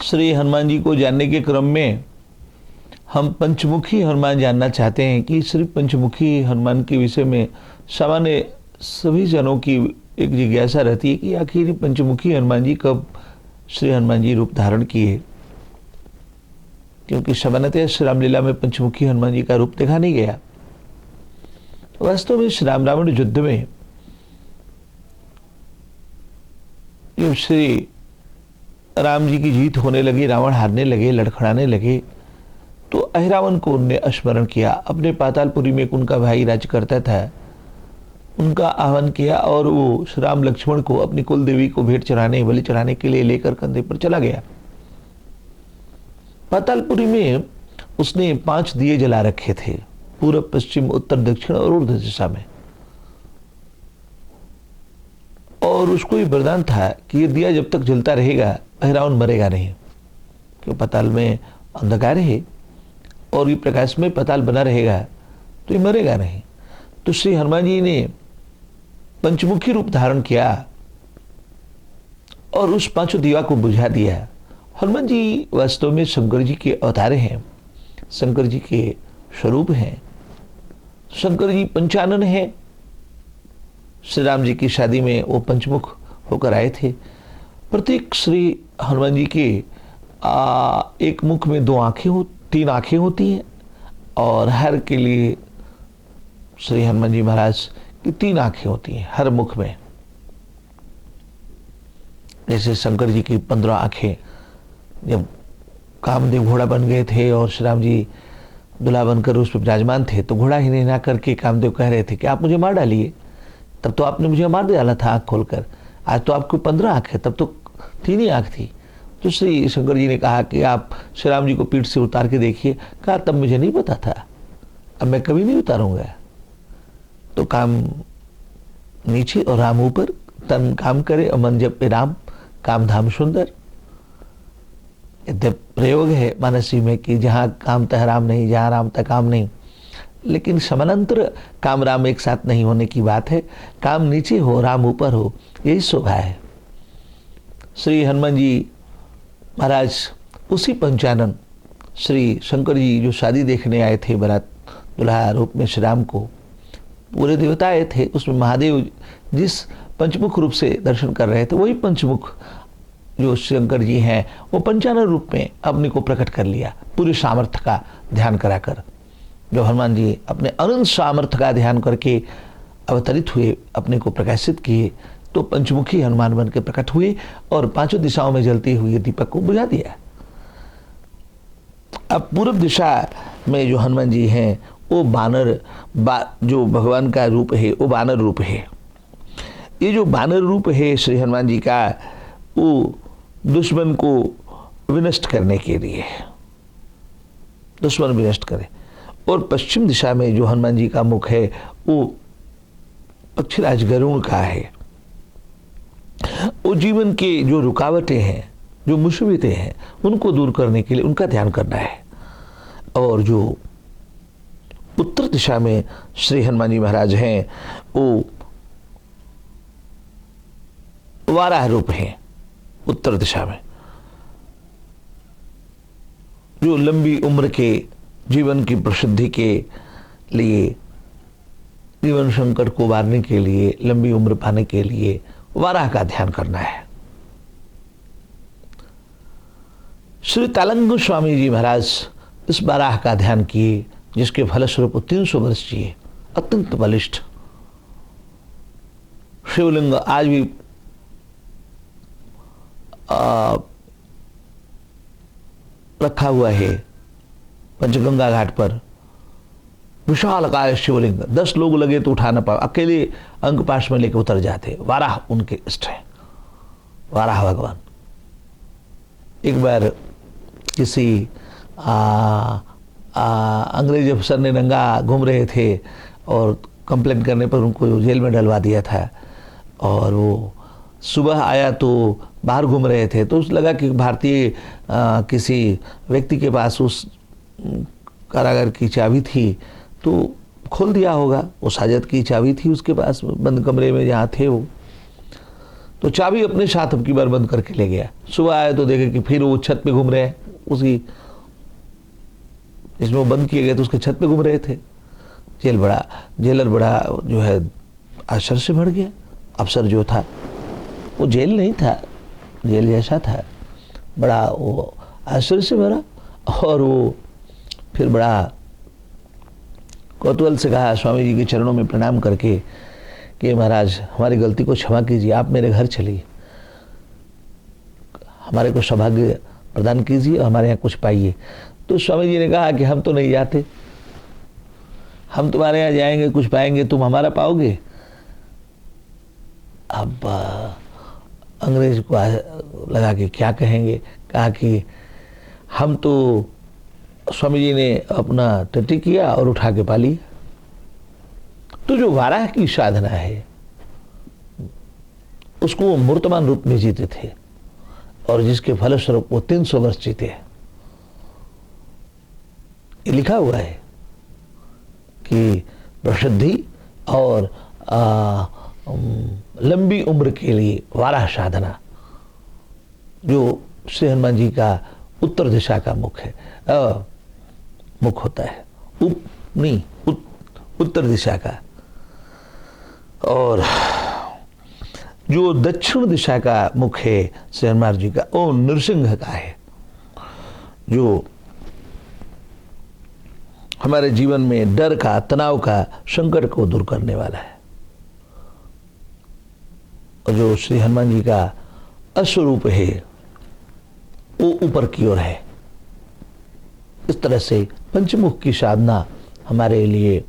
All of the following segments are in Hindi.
श्री हनुमान जी को जानने के क्रम में हम पंचमुखी हनुमान जानना चाहते हैं कि श्री पंचमुखी हनुमान के विषय में सामान्य सभी जनों की एक जिज्ञासा रहती है कि आखिर पंचमुखी हनुमान जी कब श्री हनुमान जी रूप धारण किए, क्योंकि सामान्यतः श्री रामलीला में पंचमुखी हनुमान जी का रूप देखा नहीं गया। वास्तव में श्री राम रावण युद्ध में जब श्री राम जी की जीत होने लगी, रावण हारने लगे, लड़खड़ाने लगे, तो अहिरावण को उनने स्मरण किया। अपने पातालपुरी में उनका भाई राज करता था, उनका आह्वान किया और वो श्री राम लक्ष्मण को अपनी कुल देवी को भेंट चढ़ाने, बलि चढ़ाने के लिए लेकर कंधे पर चला गया। पातालपुरी में उसने 5 दिए जला रखे थे, पूर्व, पश्चिम, उत्तर, दक्षिण और ऊर्ध्व दिशा में, और उसको ये वरदान था कि ये दिया जब तक जलता रहेगा अहिरावण मरेगा नहीं, क्यों पाताल में अंधकार है और ये प्रकाश में पाताल बना रहेगा तो ये मरेगा नहीं। तो श्री हनुमान जी ने पंचमुखी रूप धारण किया और उस 5 दिया को बुझा दिया। हनुमान जी वास्तव में शंकर जी के अवतार हैं, शंकर जी के स्वरूप हैं। शंकर जी पंचानन हैं। श्री राम जी की शादी में वो पंचमुख होकर आए थे। प्रत्येक श्री हनुमान जी के एक मुख में 3 आंखें होती हैं और हर के लिए श्री हनुमान जी महाराज की 3 आंखें होती हैं हर मुख में। जैसे शंकर जी की 15 आंखें जब कामदेव घोड़ा बन गए थे और श्री राम जी दूल्हा बनकर उस पर विराजमान थे, तो घोड़ा ही नहीं करके कामदेव कह रहे थे कि आप मुझे मार डालिए। तब तो आपने मुझे मार डाला था आंख खोलकर, आज तो आपको 15 आंख है, तब तो 3 ही आंख थी। तो श्री शंकर जी ने कहा कि आप श्री राम जी को पीठ से उतार के देखिए। कहा तब मुझे नहीं पता था, अब मैं कभी नहीं उतारूंगा। तो काम नीचे और राम ऊपर, तन काम करे और मन जप राम, काम धाम सुंदर। यद्यप प्रयोग है मानसी में कि जहाँ काम तह राम नहीं, जहाँ राम तह काम नहीं, लेकिन समानांतर काम राम एक साथ नहीं होने की बात है। काम नीचे हो, राम ऊपर हो, यही शोभा है। श्री हनुमान जी महाराज उसी पंचानन श्री शंकर जी जो शादी देखने आए थे बारात दुल्हा रूप में श्री राम को, पूरे देवता आए थे, उसमें महादेव जिस पंचमुख रूप से दर्शन कर रहे थे, वही पंचमुख जो शंकर जी हैं वो पंचानन रूप में अपने को प्रकट कर लिया, पूरे सामर्थ्य का ध्यान कराकर। जो हनुमान जी अपने अनंत सामर्थ्य का ध्यान करके अवतरित हुए, अपने को प्रकाशित किए, तो पंचमुखी हनुमान बन के प्रकट हुए और 5 दिशाओं में जलते हुए दीपक को बुझा दिया। अब पूर्व दिशा में जो हनुमान जी हैं वो जो भगवान का रूप है वो बानर रूप है। ये जो बानर रूप है श्री हनुमान जी का, वो दुश्मन को विनष्ट करने के लिए, दुश्मन विनष्ट करे। और पश्चिम दिशा में जो हनुमान जी का मुख है वो पक्षीराज गरुड़ का है। वो जीवन के जो रुकावटें हैं, जो मुसीबतें हैं, उनको दूर करने के लिए उनका ध्यान करना है। और जो उत्तर दिशा में श्री हनुमान जी महाराज हैं वो वाराह रूप हैं। उत्तर दिशा में जो लंबी उम्र के जीवन की प्रसिद्धि के लिए, जीवन संकट को मारने के लिए, लंबी उम्र पाने के लिए वाराह का ध्यान करना है। श्री तालंग स्वामी जी महाराज इस वाराह का ध्यान किए, जिसके फलस्वरूप 300 वर्ष जिए, अत्यंत बलिष्ठ। शिवलिंग आज भी रखा हुआ है पंचगंगा घाट पर, विशालकाय शिवलिंग। 10 लोग लगे तो उठा ना पाए, अकेले अंग पाश में लेकर उतर जाते। वाराह उनके इष्ट हैं, वाराह भगवान। एक बार किसी अंग्रेज अफसर ने नंगा घूम रहे थे और कंप्लेंट करने पर उनको जेल में डलवा दिया था, और वो सुबह आया तो बाहर घूम रहे थे, तो उस लगा कि भारतीय किसी व्यक्ति के पास उस कारागार की चाबी थी, तो खोल दिया होगा। उस हाजत की चाबी थी उसके पास, बंद कमरे में जहाँ थे वो। तो चाबी अपने साथ अब की बार बंद करके ले गया। सुबह आया तो देखे कि फिर वो छत पे घूम रहे हैं, उसी जिसमें वो बंद किए गए थे उसके छत पे घूम रहे थे। जेलर बड़ा जो है आश्चर्य से भर गया। अफसर जो था वो जेल नहीं था, जेल जैसा था, बड़ा वो आश्चर्य से भरा। और वो फिर बड़ा कौतूहल से कहा स्वामी जी के चरणों में प्रणाम करके कि महाराज हमारी गलती को क्षमा कीजिए, आप मेरे घर चलिए, हमारे को सौभाग्य प्रदान कीजिए और हमारे यहाँ कुछ पाइए। तो स्वामी जी ने कहा कि हम तो नहीं जाते, हम तुम्हारे यहाँ जाएंगे कुछ पाएंगे, तुम हमारा पाओगे। अब अंग्रेज को लगा कि क्या कहेंगे, कहा कि हम तो, स्वामी जी ने अपना टट्टी किया और उठा के पा लिया। तो जो वाराह की साधना है उसको वो मूर्तमान रूप में जीते थे और जिसके फलस्वरूप वो 300 वर्ष जीते। ये लिखा हुआ है कि प्रसिद्धि और लंबी उम्र के लिए वाराह साधना, जो श्री हनुमान जी का उत्तर दिशा का मुख है, मुख होता है, उत्तर दिशा का, और जो दक्षिण दिशा का मुख है श्री हनुमान जी का, वो नृसिंह का है, जो हमारे जीवन में डर का, तनाव का, संकट को दूर करने वाला है। और जो श्री हनुमान जी का अश्वरूप है वो ऊपर की ओर है। इस तरह से पंचमुख की साधना हमारे लिए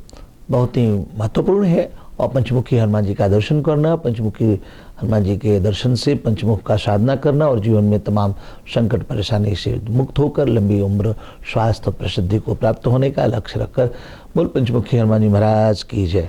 बहुत ही महत्वपूर्ण है। और पंचमुखी हनुमान जी का दर्शन करना, पंचमुखी हनुमान जी के दर्शन से पंचमुख का साधना करना और जीवन में तमाम संकट परेशानी से मुक्त होकर लंबी उम्र, स्वास्थ्य, प्रसिद्धि को प्राप्त होने का लक्ष्य रखकर बोल पंचमुखी हनुमान जी महाराज की जय।